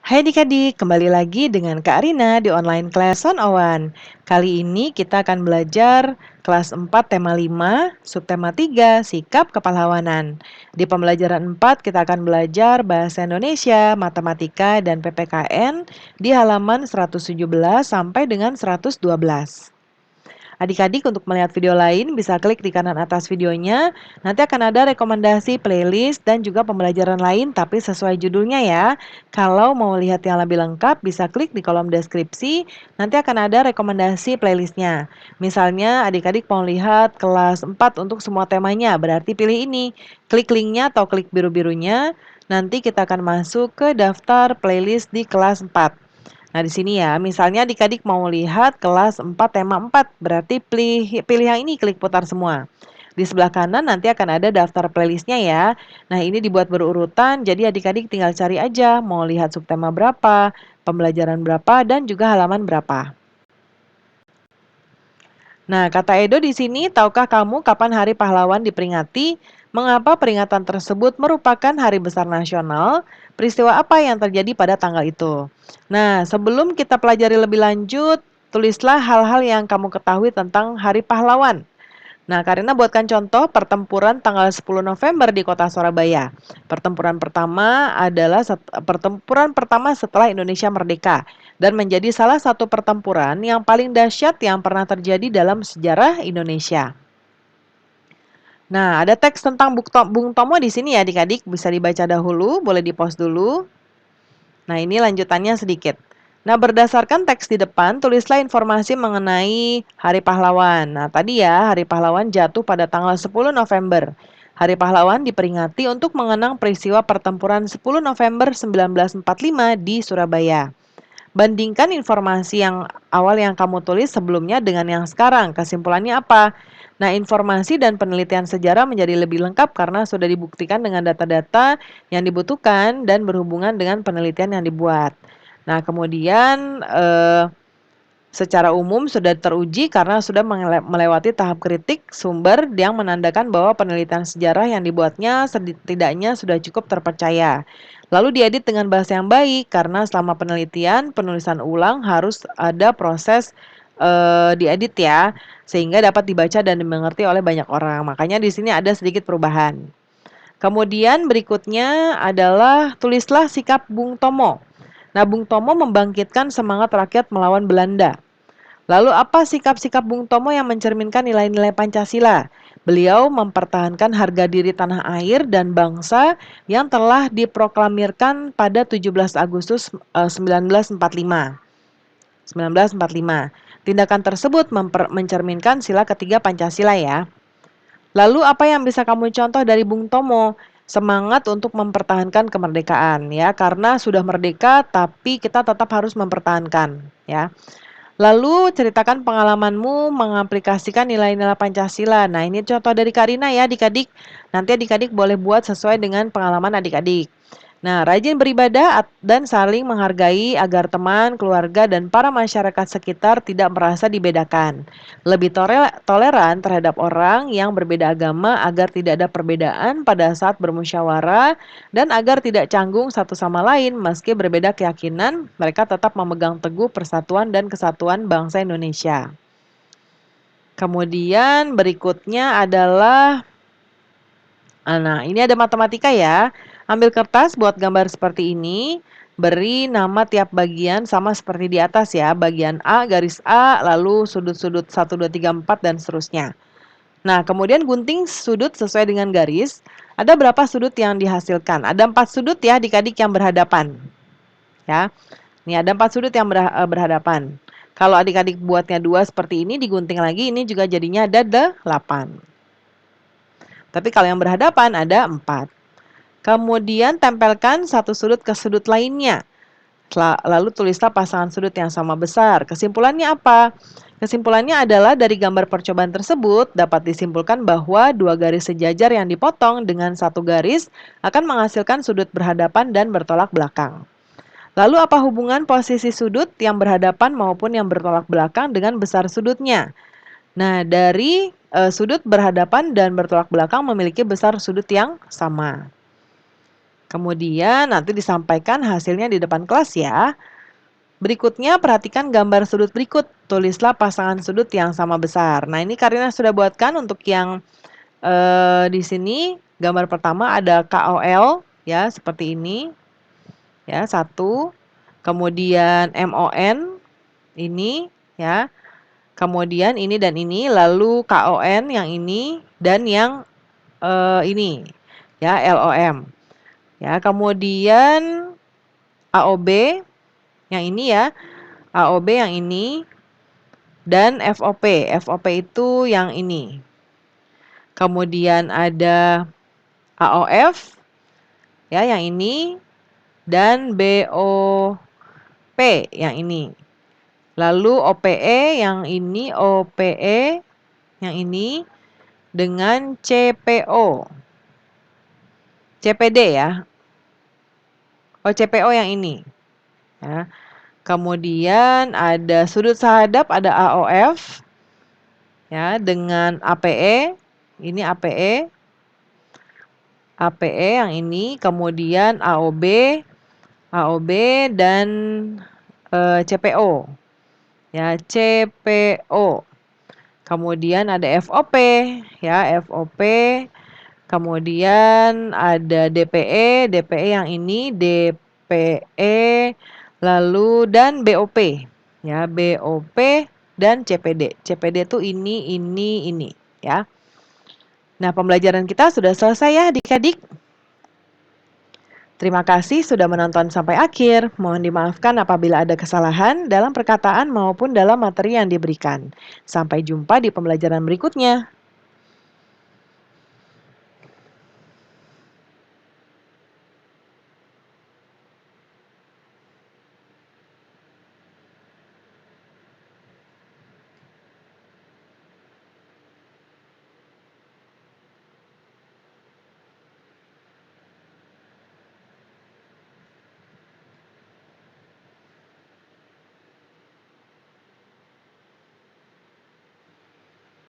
Hai adik-adik, kembali lagi dengan Kak Arina di online class 101. Kali ini kita akan belajar kelas 4 tema 5, subtema 3, sikap kepahlawanan. Di pembelajaran 4 kita akan belajar bahasa Indonesia, matematika, dan PPKN di halaman 117 sampai dengan 112. Adik-adik untuk melihat video lain bisa klik di kanan atas videonya. Nanti akan ada rekomendasi playlist dan juga pembelajaran lain tapi sesuai judulnya ya. Kalau mau lihat yang lebih lengkap bisa klik di kolom deskripsi. Nanti akan ada rekomendasi playlistnya. Misalnya adik-adik mau lihat kelas 4 untuk semua temanya, berarti pilih ini. Klik linknya atau klik biru-birunya. Nanti kita akan masuk ke daftar playlist di kelas 4. Nah, di sini ya, misalnya adik-adik mau lihat kelas 4 tema 4, berarti pilih yang ini, klik putar semua. Di sebelah kanan nanti akan ada daftar playlistnya ya. Nah, ini dibuat berurutan, jadi adik-adik tinggal cari aja mau lihat subtema berapa, pembelajaran berapa, dan juga halaman berapa. Nah, kata Edo di sini, tahukah kamu kapan Hari Pahlawan diperingati? Mengapa peringatan tersebut merupakan hari besar nasional? Peristiwa apa yang terjadi pada tanggal itu? Nah, sebelum kita pelajari lebih lanjut, tulislah hal-hal yang kamu ketahui tentang Hari Pahlawan. Nah, Karina buatkan contoh pertempuran tanggal 10 November di kota Surabaya. Pertempuran pertama setelah Indonesia merdeka dan menjadi salah satu pertempuran yang paling dahsyat yang pernah terjadi dalam sejarah Indonesia. Nah, ada teks tentang Bung Tomo di sini ya adik-adik, bisa dibaca dahulu, boleh di-pause dulu. Nah, ini lanjutannya sedikit. Nah, berdasarkan teks di depan, tulislah informasi mengenai Hari Pahlawan. Nah, tadi ya, Hari Pahlawan jatuh pada tanggal 10 November. Hari Pahlawan diperingati untuk mengenang peristiwa pertempuran 10 November 1945 di Surabaya. Bandingkan informasi yang awal yang kamu tulis sebelumnya dengan yang sekarang. Kesimpulannya apa? Nah, informasi dan penelitian sejarah menjadi lebih lengkap karena sudah dibuktikan dengan data-data yang dibutuhkan dan berhubungan dengan penelitian yang dibuat. Nah, kemudian secara umum sudah teruji karena sudah melewati tahap kritik sumber yang menandakan bahwa penelitian sejarah yang dibuatnya setidaknya sudah cukup terpercaya. Lalu diedit dengan bahasa yang baik karena selama penelitian penulisan ulang harus ada proses diedit ya sehingga dapat dibaca dan dimengerti oleh banyak orang. Makanya di sini ada sedikit perubahan. Kemudian berikutnya adalah tulislah sikap Bung Tomo. Nah, Bung Tomo membangkitkan semangat rakyat melawan Belanda. Lalu apa sikap-sikap Bung Tomo yang mencerminkan nilai-nilai Pancasila? Beliau mempertahankan harga diri tanah air dan bangsa yang telah diproklamirkan pada 17 Agustus 1945. 1945. Tindakan tersebut mencerminkan sila ketiga Pancasila ya. Lalu apa yang bisa kamu contoh dari Bung Tomo? Semangat untuk mempertahankan kemerdekaan ya, karena sudah merdeka tapi kita tetap harus mempertahankan ya. Lalu ceritakan pengalamanmu mengaplikasikan nilai-nilai Pancasila. Nah, ini contoh dari Karina ya adik-adik. Nanti adik-adik boleh buat sesuai dengan pengalaman adik-adik. Nah, rajin beribadah dan saling menghargai agar teman, keluarga, dan para masyarakat sekitar tidak merasa dibedakan. Lebih toleran terhadap orang yang berbeda agama agar tidak ada perbedaan pada saat bermusyawarah dan agar tidak canggung satu sama lain meski berbeda keyakinan, mereka tetap memegang teguh persatuan dan kesatuan bangsa Indonesia. Kemudian berikutnya adalah nah, ini ada matematika ya. Ambil kertas, buat gambar seperti ini. Beri nama tiap bagian sama seperti di atas ya. Bagian A, garis A, lalu sudut-sudut 1, 2, 3, 4, dan seterusnya. Nah, kemudian gunting sudut sesuai dengan garis. Ada berapa sudut yang dihasilkan? Ada 4 sudut ya adik-adik yang berhadapan. Ya, ini ada 4 sudut yang berhadapan. Kalau adik-adik buatnya 2 seperti ini, digunting lagi, ini juga jadinya ada 8. Tapi kalau yang berhadapan ada 4. Kemudian tempelkan satu sudut ke sudut lainnya. Lalu tulislah pasangan sudut yang sama besar. Kesimpulannya apa? Kesimpulannya adalah dari gambar percobaan tersebut dapat disimpulkan bahwa dua garis sejajar yang dipotong dengan satu garis akan menghasilkan sudut berhadapan dan bertolak belakang. Lalu apa hubungan posisi sudut yang berhadapan maupun yang bertolak belakang dengan besar sudutnya? Nah, dari sudut berhadapan dan bertolak belakang memiliki besar sudut yang sama. Kemudian nanti disampaikan hasilnya di depan kelas ya. Berikutnya perhatikan gambar sudut berikut. Tulislah pasangan sudut yang sama besar. Nah, ini Karina sudah buatkan untuk yang di sini gambar pertama ada KOL ya, seperti ini. Ya, satu. Kemudian MON ini ya. Kemudian ini dan ini, lalu KON yang ini dan yang ini ya, LOM. Ya, kemudian AOB yang ini ya. AOB yang ini dan FOP. FOP itu yang ini. Kemudian ada AOF ya yang ini dan BOP yang ini. Lalu OPE yang ini, OPE yang ini dengan CPO. CPD ya. Oh, CPO yang ini. Ya. Kemudian ada sudut sahadap, ada AOF ya dengan APE. Ini APE. APE yang ini, kemudian AOB, AOB dan CPO. Ya, CPO. Kemudian ada FOP ya, FOP. Kemudian ada DPE, DPE yang ini, DPE, lalu dan BOP. Ya, BOP dan CPD. CPD itu ini ya. Nah, pembelajaran kita sudah selesai ya adik-adik. Terima kasih sudah menonton sampai akhir. Mohon dimaafkan apabila ada kesalahan dalam perkataan maupun dalam materi yang diberikan. Sampai jumpa di pembelajaran berikutnya.